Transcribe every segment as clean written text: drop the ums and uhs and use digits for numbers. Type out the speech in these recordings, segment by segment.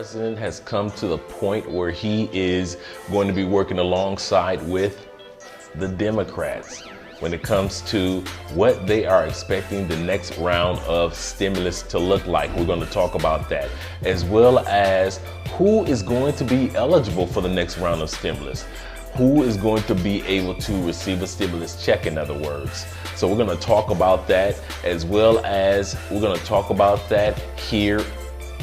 president has come to the point where he is going to be working alongside with the Democrats when it comes to what they are expecting the next round of stimulus to look like. We're going to talk about that, as well as who is going to be eligible for the next round of stimulus. Who is going to be able to receive a stimulus check, in other words. So we're going to talk about that, as well as we're going to talk about that here.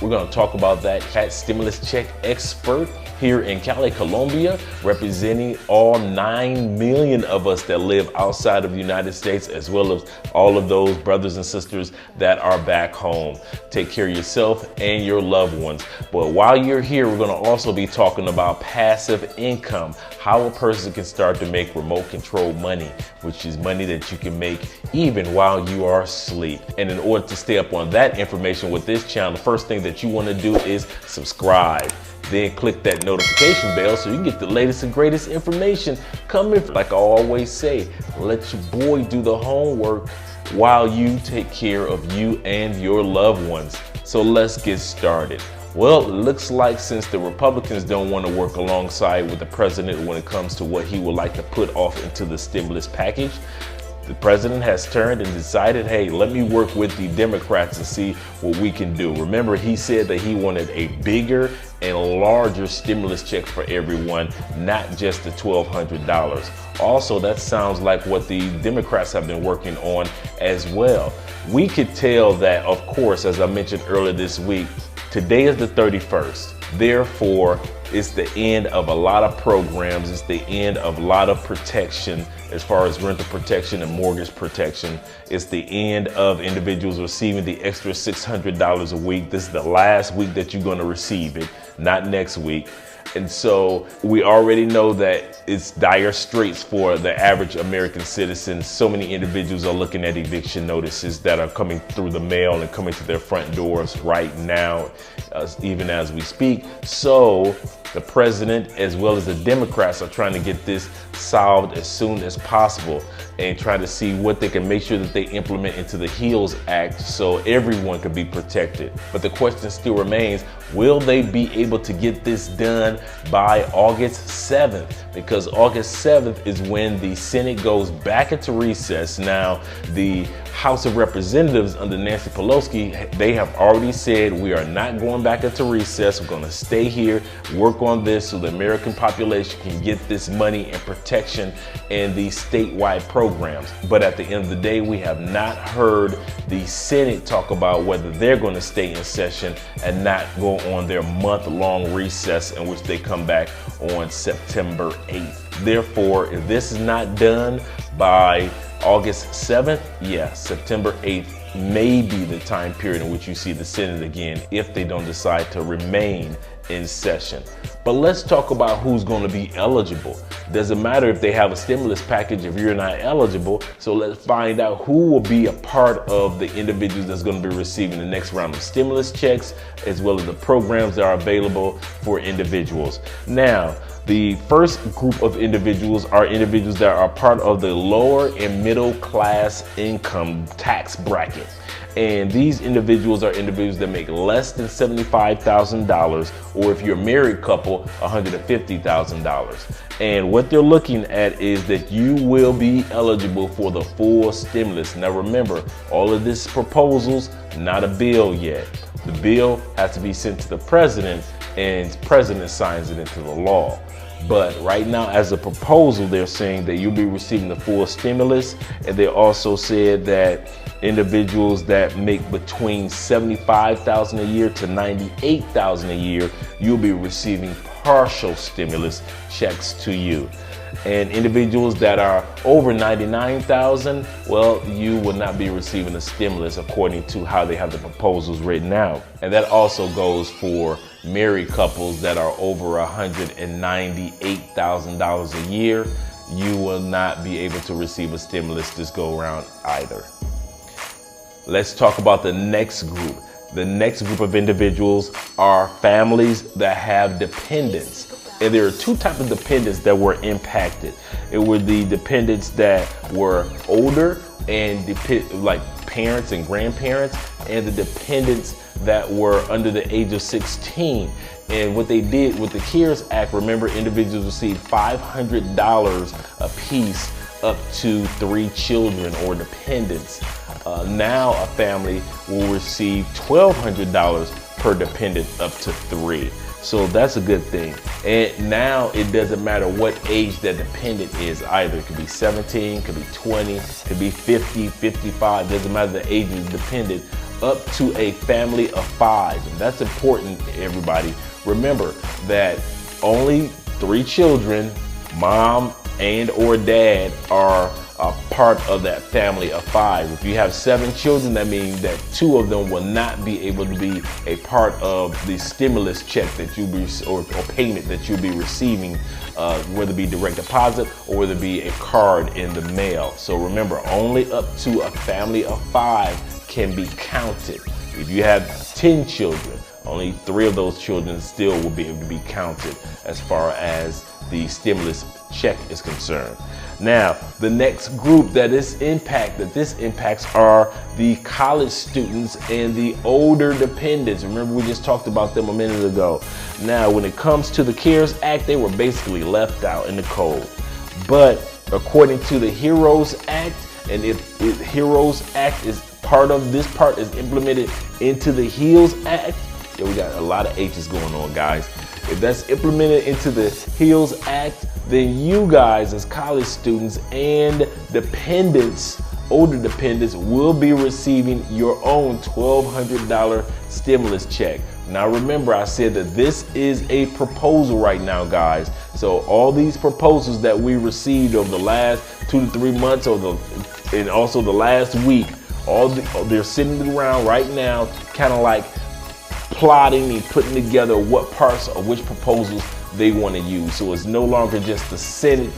We're going to talk about that stimulus check expert here in Cali, Colombia, representing all 9 million of us that live outside of the United States, as well as all of those brothers and sisters that are back home. Take care of yourself and your loved ones. But while you're here, we're going to also be talking about passive income, how a person can start to make remote control money, which is money that you can make even while you are asleep. And in order to stay up on that information with this channel, the first thing that you want to do is subscribe. Then click that notification bell so you can get the latest and greatest information coming. Like I always say, let your boy do the homework while you take care of you and your loved ones. So let's get started. Well, it looks like since the Republicans don't want to work alongside with the president when it comes to what he would like to put off into the stimulus package, the president has turned and decided, hey, let me work with the Democrats and see what we can do. Remember, he said that he wanted a bigger and larger stimulus check for everyone, not just the $1,200. Also, that sounds like what the Democrats have been working on as well. We could tell that, of course, as I mentioned earlier this week, today is the 31st. Therefore, it's the end of a lot of programs. It's the end of a lot of protection as far as rental protection and mortgage protection. It's the end of individuals receiving the extra $600 a week. This is the last week that you're going to receive it, not next week. And so we already know that it's dire straits for the average American citizen. So many individuals are looking at eviction notices that are coming through the mail and coming to their front doors right now, even as we speak. So the president, as well as the Democrats, are trying to get this solved as soon as possible and try to see what they can make sure that they implement into the HEALS Act so everyone can be protected. But the question still remains, will they be able to get this done by August 7th? Because August 7th is when the Senate goes back into recess. Now, the House of Representatives under Nancy Pelosi, they have already said we are not going back into recess. We're going to stay here, work on this so the American population can get this money and protection in these statewide programs. But at the end of the day, we have not heard the Senate talk about whether they're going to stay in session and not go on their month-long recess in which they come back on September 8th. Therefore, if this is not done by August 7th, yeah, September 8th may be the time period in which you see the Senate again if they don't decide to remain in session. But let's talk about who's going to be eligible. Doesn't matter if they have a stimulus package if you're not eligible. So let's find out who will be a part of the individuals that's going to be receiving the next round of stimulus checks, as well as the programs that are available for individuals. Now, the first group of individuals are individuals that are part of the lower and middle class income tax bracket. And these individuals are individuals that make less than $75,000, or if you're a married couple, $150,000. And what they're looking at is that you will be eligible for the full stimulus. Now remember, all of this proposals, not a bill yet. The bill has to be sent to the president, and the president signs it into the law. But right now, as a proposal, they're saying that you'll be receiving the full stimulus. And they also said that individuals that make between $75,000 a year to $98,000 a year, you'll be receiving partial stimulus checks to you. And individuals that are over $99,000, well, you will not be receiving a stimulus according to how they have the proposals written out. And that also goes for married couples that are over $198,000 a year. You will not be able to receive a stimulus this go around either. Let's talk about the next group. The next group of individuals are families that have dependents. And there are two types of dependents that were impacted. It were the dependents that were older and like parents and grandparents, and the dependents that were under the age of 16. And what they did with the CARES Act, remember, individuals received $500 a piece up to 3 children or dependents. Now a family will receive $1,200 per dependent up to 3. So that's a good thing. And now it doesn't matter what age that dependent is either. It could be 17, could be 20, could be 50, 55, doesn't matter the age of the dependent, up to a family of 5. And that's important, everybody. Remember that only 3 children, mom and or dad, are a part of that family of 5. If you have 7 children, that means that 2 of them will not be able to be a part of the stimulus check that you'll be, or payment that you'll be receiving, whether it be direct deposit or whether it be a card in the mail. So remember, only up to a family of 5 can be counted. If you have 10 children, only 3 of those children still will be able to be counted as far as the stimulus check is concerned. Now, the next group that this impacts are the college students and the older dependents. Remember, we just talked about them a minute ago. Now, when it comes to the CARES Act, they were basically left out in the cold. But according to the HEROES Act, and if the HEROES Act is part of this part is implemented into the HEALS Act, yeah, we got a lot of H's going on, guys. If that's implemented into the HEALS Act, then you guys as college students and dependents, older dependents, will be receiving your own $1,200 stimulus check. Now remember, I said that this is a proposal right now, guys. So all these proposals that we received over the last 2 to 3 months, and also the last week, they're sitting around right now, kind of like plotting and putting together what parts of which proposals they want to use. So it's no longer just the Senate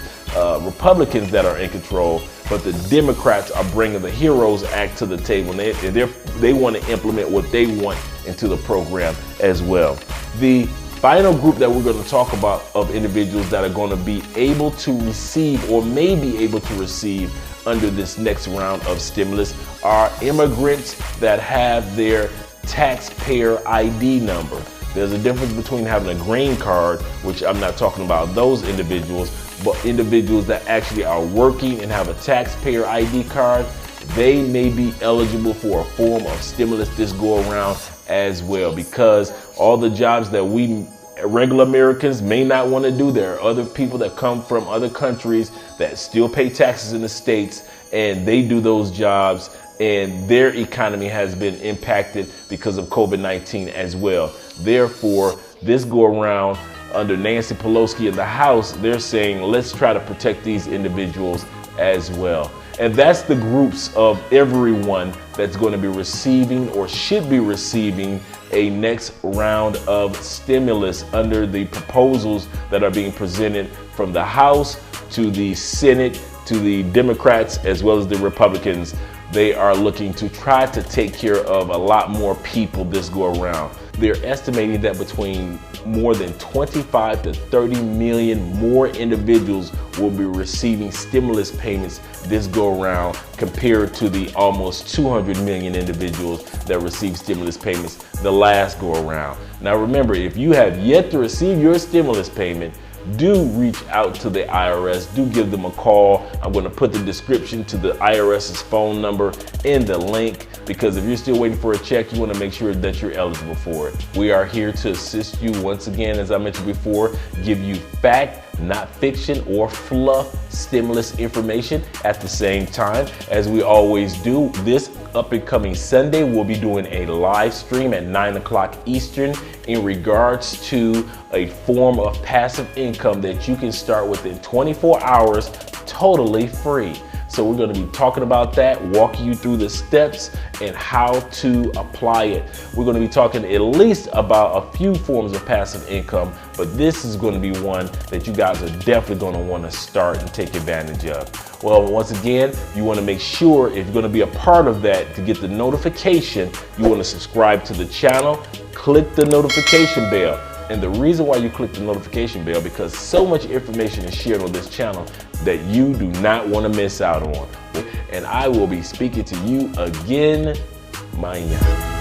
Republicans that are in control, but the Democrats are bringing the HEROES Act to the table. They want to implement what they want into the program as well. The final group that we're going to talk about of individuals that are going to be able to receive or may be able to receive under this next round of stimulus are immigrants that have their taxpayer ID number. There's a difference between having a green card, which I'm not talking about those individuals, but individuals that actually are working and have a taxpayer ID card, they may be eligible for a form of stimulus this go around as well, because all the jobs that we regular Americans may not want to do, there are other people that come from other countries that still pay taxes in the States, and they do those jobs, and their economy has been impacted because of COVID-19 as well. Therefore, this go around under Nancy Pelosi in the House, they're saying, let's try to protect these individuals as well. And that's the groups of everyone that's going to be receiving or should be receiving a next round of stimulus under the proposals that are being presented from the House to the Senate to the Democrats as well as the Republicans. They are looking to try to take care of a lot more people this go around. They're estimating that between more than 25 to 30 million more individuals will be receiving stimulus payments this go around compared to the almost 200 million individuals that received stimulus payments the last go around. Now remember, if you have yet to receive your stimulus payment, do reach out to the IRS, do give them a call. I'm going to put the description to the IRS's phone number in the link, because if you're still waiting for a check, you want to make sure that you're eligible for it. We are here to assist you once again, as I mentioned before, give you fact, not fiction or fluff stimulus information at the same time. As we always do, this up and coming Sunday, we'll be doing a live stream at 9 o'clock Eastern in regards to a form of passive income that you can start within 24 hours totally free. So we're going to be talking about that, walking you through the steps and how to apply it. We're going to be talking at least about a few forms of passive income, but this is going to be one that you guys are definitely going to want to start and take advantage of. Well, once again, you want to make sure, if you're going to be a part of that, to get the notification, you want to subscribe to the channel, click the notification bell. And the reason why you click the notification bell, because so much information is shared on this channel that you do not want to miss out on. And I will be speaking to you again, Maya.